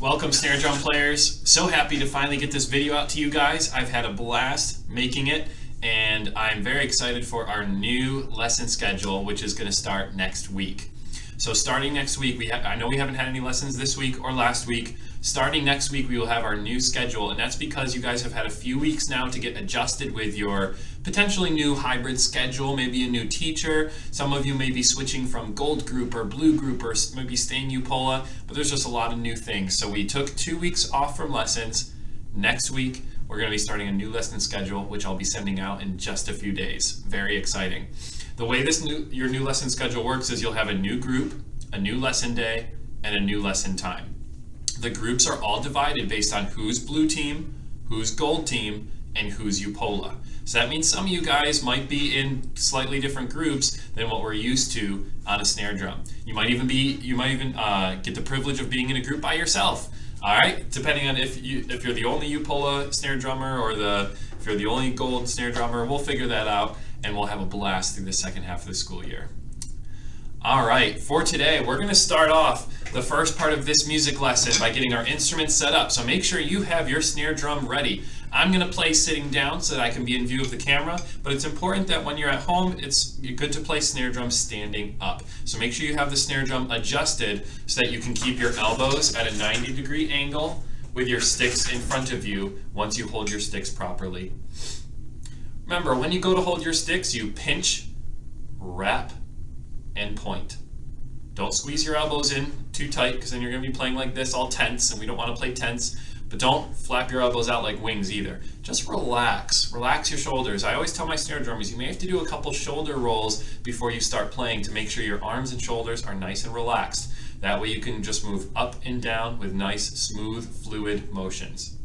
Welcome, snare drum players. So happy to finally get this video out to you guys. I've had a blast making it, and I'm very excited for our new lesson schedule, which is going to start next week. So starting next week, I know we haven't had any lessons this week or last week. Starting next week, we will have our new schedule, and that's because you guys have had a few weeks now to get adjusted with your potentially new hybrid schedule, maybe a new teacher. Some of you may be switching from gold group or blue group or maybe staying UPOLA, but there's just a lot of new things. So we took 2 weeks off from lessons. Next week, we're going to be starting a new lesson schedule, which I'll be sending out in just a few days. Very exciting. The way your new lesson schedule works is you'll have a new group, a new lesson day, and a new lesson time. The groups are all divided based on who's blue team, who's gold team, and who's UPOLA. So that means some of you guys might be in slightly different groups than what we're used to on a snare drum. You might even get the privilege of being in a group by yourself. All right, depending on if you're the only UPOLA snare drummer or if you're the only gold snare drummer, we'll figure that out and we'll have a blast through the second half of the school year. All right, for today, we're going to start off the first part of this music lesson by getting our instruments set up. So make sure you have your snare drum ready. I'm going to play sitting down so that I can be in view of the camera, but it's important that when you're at home, you're good to play snare drum standing up. So make sure you have the snare drum adjusted so that you can keep your elbows at a 90-degree angle with your sticks in front of you once you hold your sticks properly. Remember, when you go to hold your sticks, you pinch, wrap, and point. Don't squeeze your elbows in too tight because then you're going to be playing like this all tense, and we don't want to play tense. But don't flap your elbows out like wings either. Just relax. Relax your shoulders. I always tell my snare drummers you may have to do a couple shoulder rolls before you start playing to make sure your arms and shoulders are nice and relaxed. That way you can just move up and down with nice, smooth, fluid motions.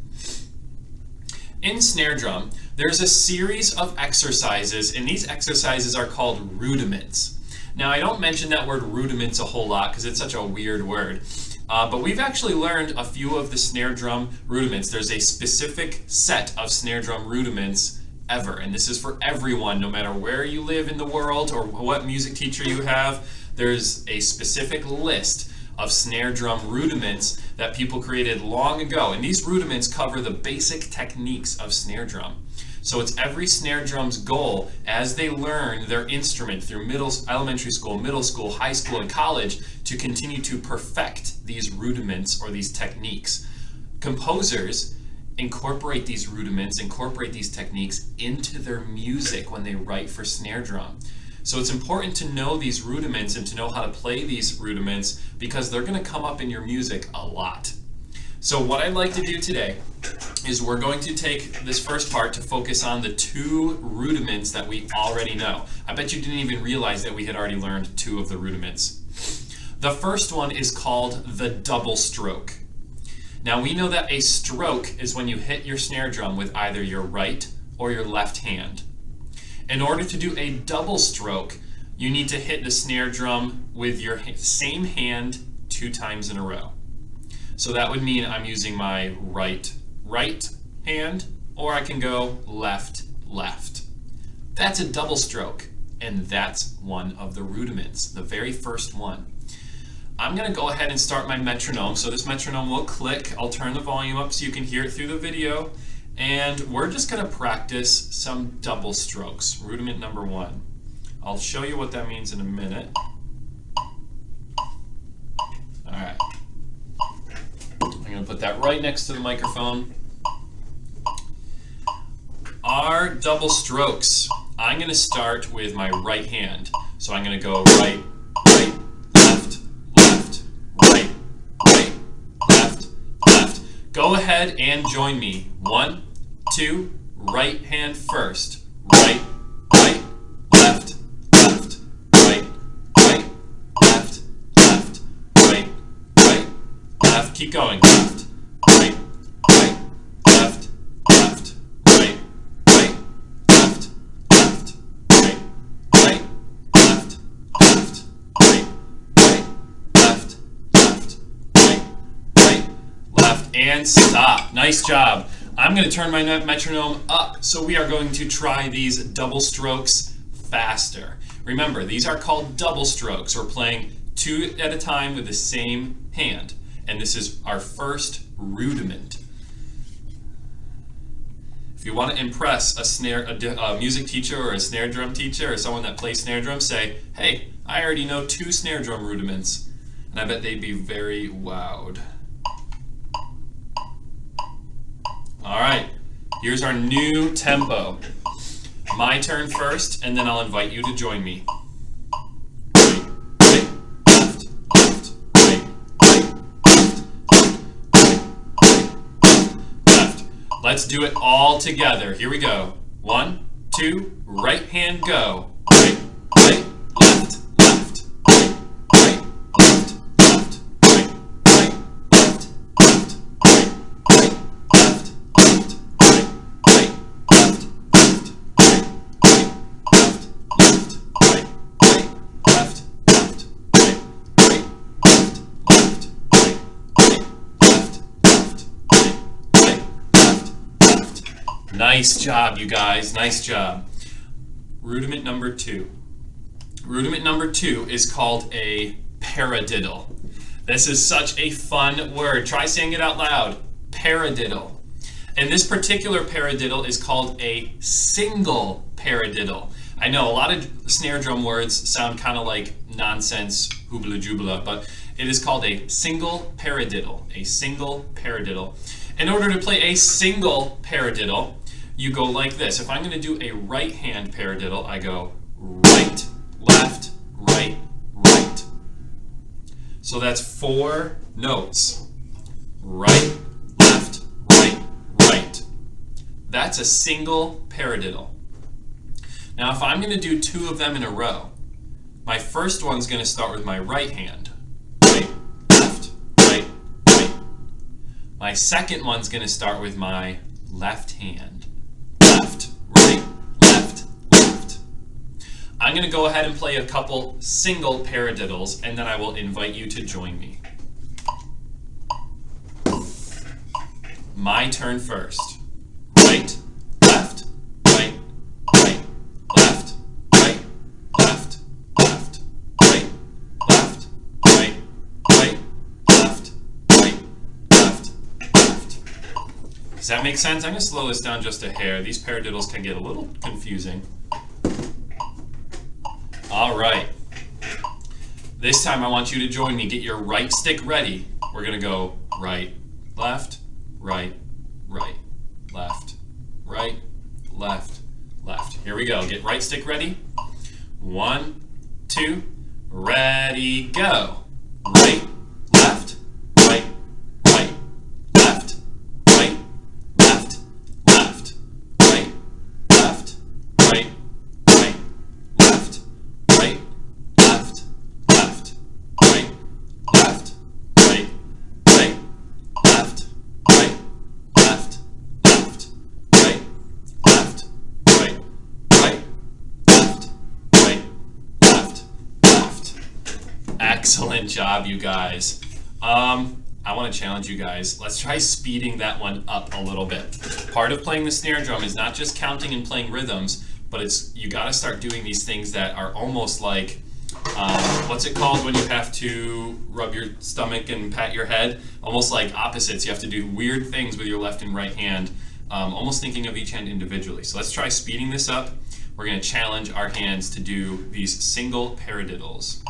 In snare drum, there's a series of exercises, and these exercises are called rudiments. Now, I don't mention that word rudiments a whole lot because it's such a weird word, but we've actually learned a few of the snare drum rudiments. There's a specific set of snare drum rudiments ever, and this is for everyone, no matter where you live in the world or what music teacher you have. There's a specific list of snare drum rudiments that people created long ago, and these rudiments cover the basic techniques of snare drum. So it's every snare drum's goal as they learn their instrument through elementary school, middle school, high school, and college to continue to perfect these rudiments or these techniques. Composers incorporate these rudiments, incorporate these techniques into their music when they write for snare drum. So it's important to know these rudiments and to know how to play these rudiments because they're going to come up in your music a lot. So what I'd like to do today is we're going to take this first part to focus on the 2 rudiments that we already know. I bet you didn't even realize that we had already learned 2 of the rudiments. The first one is called the double stroke. Now we know that a stroke is when you hit your snare drum with either your right or your left hand. In order to do a double stroke, you need to hit the snare drum with your same hand 2 times in a row. So that would mean I'm using my right hand, or I can go left. That's a double stroke, and that's one of the rudiments, the very first one. I'm going to go ahead and start my metronome. So this metronome will click. I'll turn the volume up so you can hear it through the video, and we're just going to practice some double strokes. Rudiment number 1. I'll show you what that means in a minute. All right. I'm going to put that right next to the microphone. Our double strokes. I'm going to start with my right hand. So I'm going to go right, left, right, left. Go ahead and join me. 1, 2, right hand first. Right, left, right, left, right, left. Keep going. Left, right, left, right, left, right, left, left, and stop. Nice job. I'm going to turn my metronome up, so we are going to try these double strokes faster. Remember, these are called double strokes. We're playing 2 at a time with the same hand. and this is our first rudiment. If you want to impress a music teacher or a snare drum teacher or someone that plays snare drum, say, hey, I already know 2 snare drum rudiments. And I bet they'd be very wowed. All right, here's our new tempo. My turn first, and then I'll invite you to join me. Right, right, left, left, right, right, left, left. Let's do it all together. Here we go. 1, 2, right hand go. Right, right, left, left, right, right, left, left, right, right, left, left, right, right, left, left, right, right, left, left, right, right, left, left, right, right, left, left, right, right, left, left, right, right, left, left, right, right, left, left. Nice job, you guys. Nice job. Rudiment number 2. Rudiment number 2 is called a paradiddle. This is such a fun word. Try saying it out loud. Paradiddle. And this particular paradiddle is called a single paradiddle. I know a lot of snare drum words sound kind of like nonsense, hoobla jubla, but it is called a single paradiddle. A single paradiddle. In order to play a single paradiddle, you go like this. If I'm going to do a right hand paradiddle, I go right, left, right, right. So that's 4 notes. Right, left, right, right. That's a single paradiddle. Now if I'm going to do 2 of them in a row, my first one's going to start with my right hand. Right, left, right, right. My second one's going to start with my left hand. Left, right, left, left. I'm going to go ahead and play a couple single paradiddles, and then I will invite you to join me. My turn first. Right, left, right, right, left, right, left, left, right, left, right, right, left, right, left, left. Does that make sense? I'm going to slow this down just a hair. These paradiddles can get a little confusing. All right. This time I want you to join me. Get your right stick ready. We're going to go right, left, right, right, left, right, left, left. Here we go. Get right stick ready. 1, 2, ready, go. Right, left, right, right, left, right, left, left, right, left, right, right, left, right, left, left, right, left, right, right, left, right, left, left, right, left, right, right, left, right, left, left. Excellent job, you guys. I want to challenge you guys. Let's try speeding that one up a little bit. Part of playing the snare drum is not just counting and playing rhythms, but it's you got to start doing these things that are almost like, what's it called when you have to rub your stomach and pat your head? Almost like opposites. You have to do weird things with your left and right hand, almost thinking of each hand individually. So let's try speeding this up. We're going to challenge our hands to do these single paradiddles.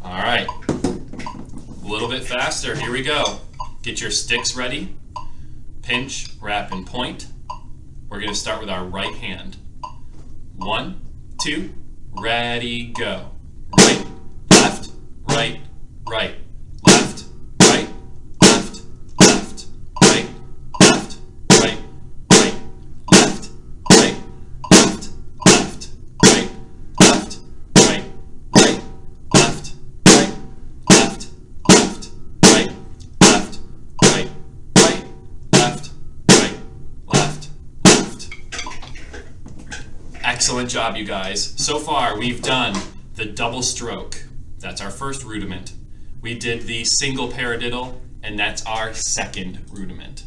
All right, a little bit faster. Here we go. Get your sticks ready. Pinch, wrap, and point. We're going to start with our right hand. 1, 2, ready, go. Right, left, right, right, left, right, left, left, right, left, right, right, left, right, left, left, right, left, right, right, left, right, left, left, right, left, right, right, left, right, left, left. Excellent job, you guys. So far, we've done the double stroke. That's our first rudiment. We did the single paradiddle, and that's our second rudiment.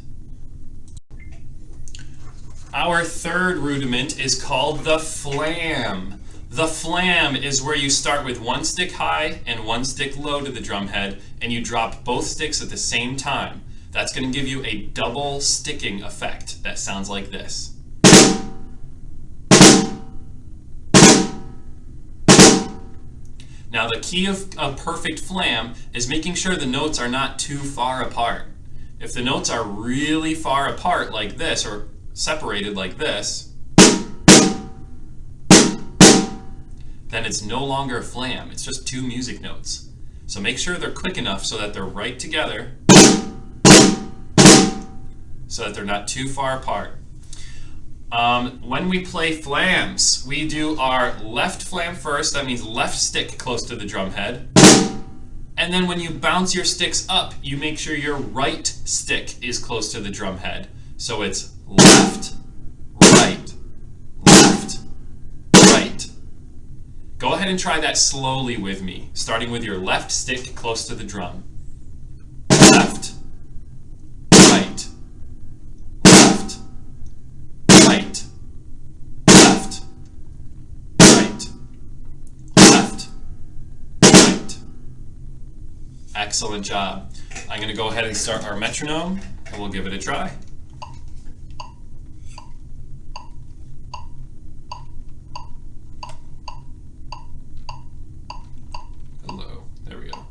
Our third rudiment is called the flam. The flam is where you start with one stick high and one stick low to the drum head, and you drop both sticks at the same time. That's going to give you a double sticking effect that sounds like this. Now the key of a perfect flam is making sure the notes are not too far apart. If the notes are really far apart like this, or separated like this, then it's no longer a flam, it's just two music notes. So make sure they're quick enough so that they're right together, so that they're not too far apart. When we play flams, we do our left flam first, that means left stick close to the drum head. And then when you bounce your sticks up, you make sure your right stick is close to the drum head. So it's left, right, left, right. Go ahead and try that slowly with me, starting with your left stick close to the drum. Left, right, left, right, left, right, left, right. Excellent job. I'm going to go ahead and start our metronome, and we'll give it a try. Hello. There we go.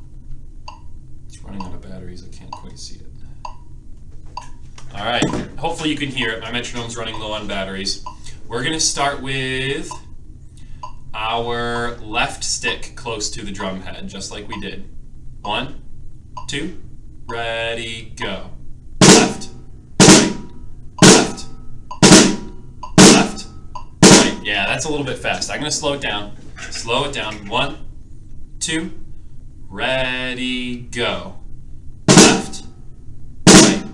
It's running out of batteries. I can't quite see it. All right. Hopefully you can hear it. My metronome's running low on batteries. We're going to start with our left stick close to the drum head, just like we did. 1, 2, ready, go. Left, right, left, right, left, right. Yeah, that's a little bit fast. I'm going to slow it down. Slow it down. 1, 2, ready, go. Left, right,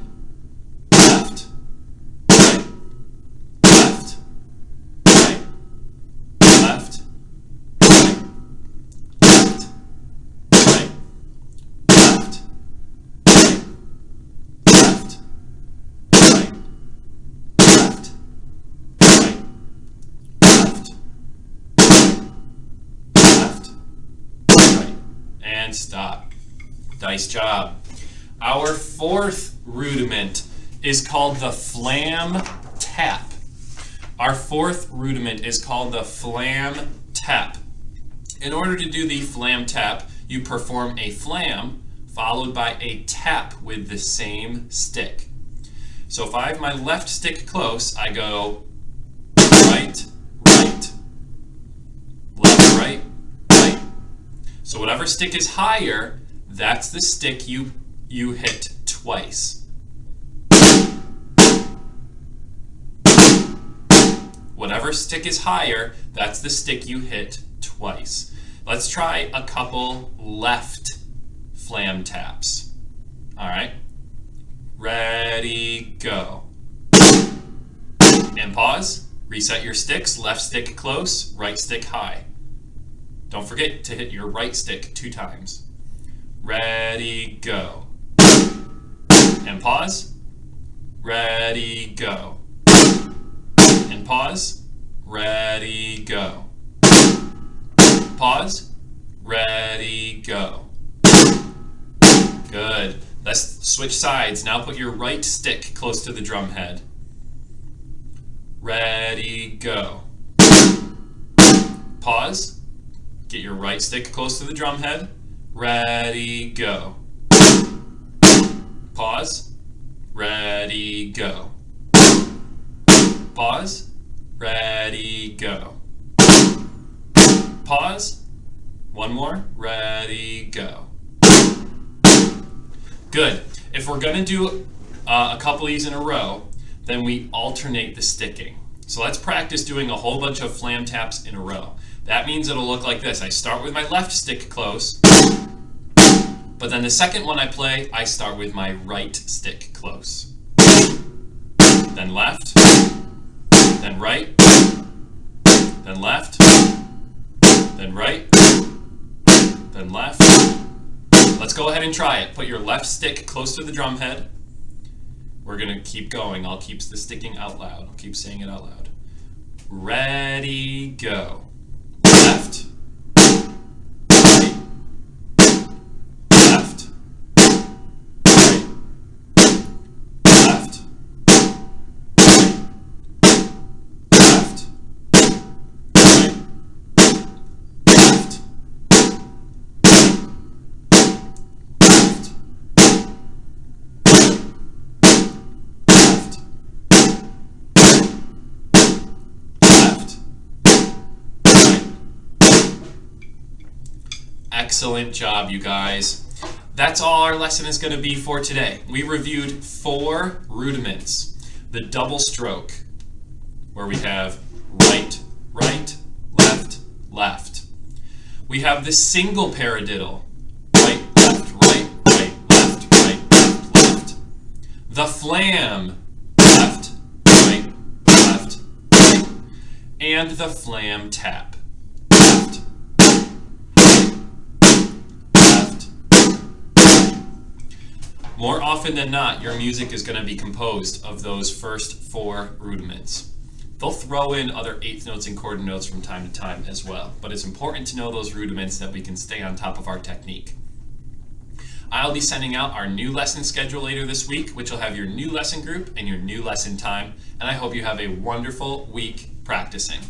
left, right, left, right, left, right, left, right, left, left, right, left, right, left, right, and stop. Nice job. Our fourth rudiment is called the flam tap. Our fourth rudiment is called the flam tap. In order to do the flam tap, you perform a flam followed by a tap with the same stick. So if I have my left stick close, I go right, right, left, right, right. So whatever stick is higher, that's the stick you hit twice. Whatever stick is higher, that's the stick you hit twice. Let's try a couple left flam taps. All right. Ready, go. And pause. Reset your sticks. Left stick close, right stick high. Don't forget to hit your right stick 2 times. Ready, go. And pause. Ready, go. And pause. Ready, go. Pause. Ready, go. Good. Let's switch sides. Now put your right stick close to the drum head. Ready, go. Pause. Get your right stick close to the drum head. Ready, go. Pause. Ready, go. Pause. Ready, go. Pause. One more. Ready, go. Good. If we're going to do a couple of these in a row, then we alternate the sticking. So let's practice doing a whole bunch of flam taps in a row. That means it'll look like this. I start with my left stick close, but then the second one I play, I start with my right stick close. Then left, then right, then left, then right, then left. Let's go ahead and try it. Put your left stick close to the drum head. We're gonna keep going. I'll keep the sticking out loud. I'll keep saying it out loud. Ready, go. Left, right, left, right, left, right, left, right, left, Excellent job, you guys. That's all our lesson is going to be for today. We reviewed 4 rudiments. The double stroke, where we have right, right, left, left. We have the single paradiddle, right, left, right, right, left, right, left, left. The flam, left, right, left, right. And the flam tap, left, More often than not, your music is going to be composed of those first 4 rudiments. They'll throw in other eighth notes and quarter notes from time to time as well, but it's important to know those rudiments that we can stay on top of our technique. I'll be sending out our new lesson schedule later this week, which will have your new lesson group and your new lesson time, and I hope you have a wonderful week practicing.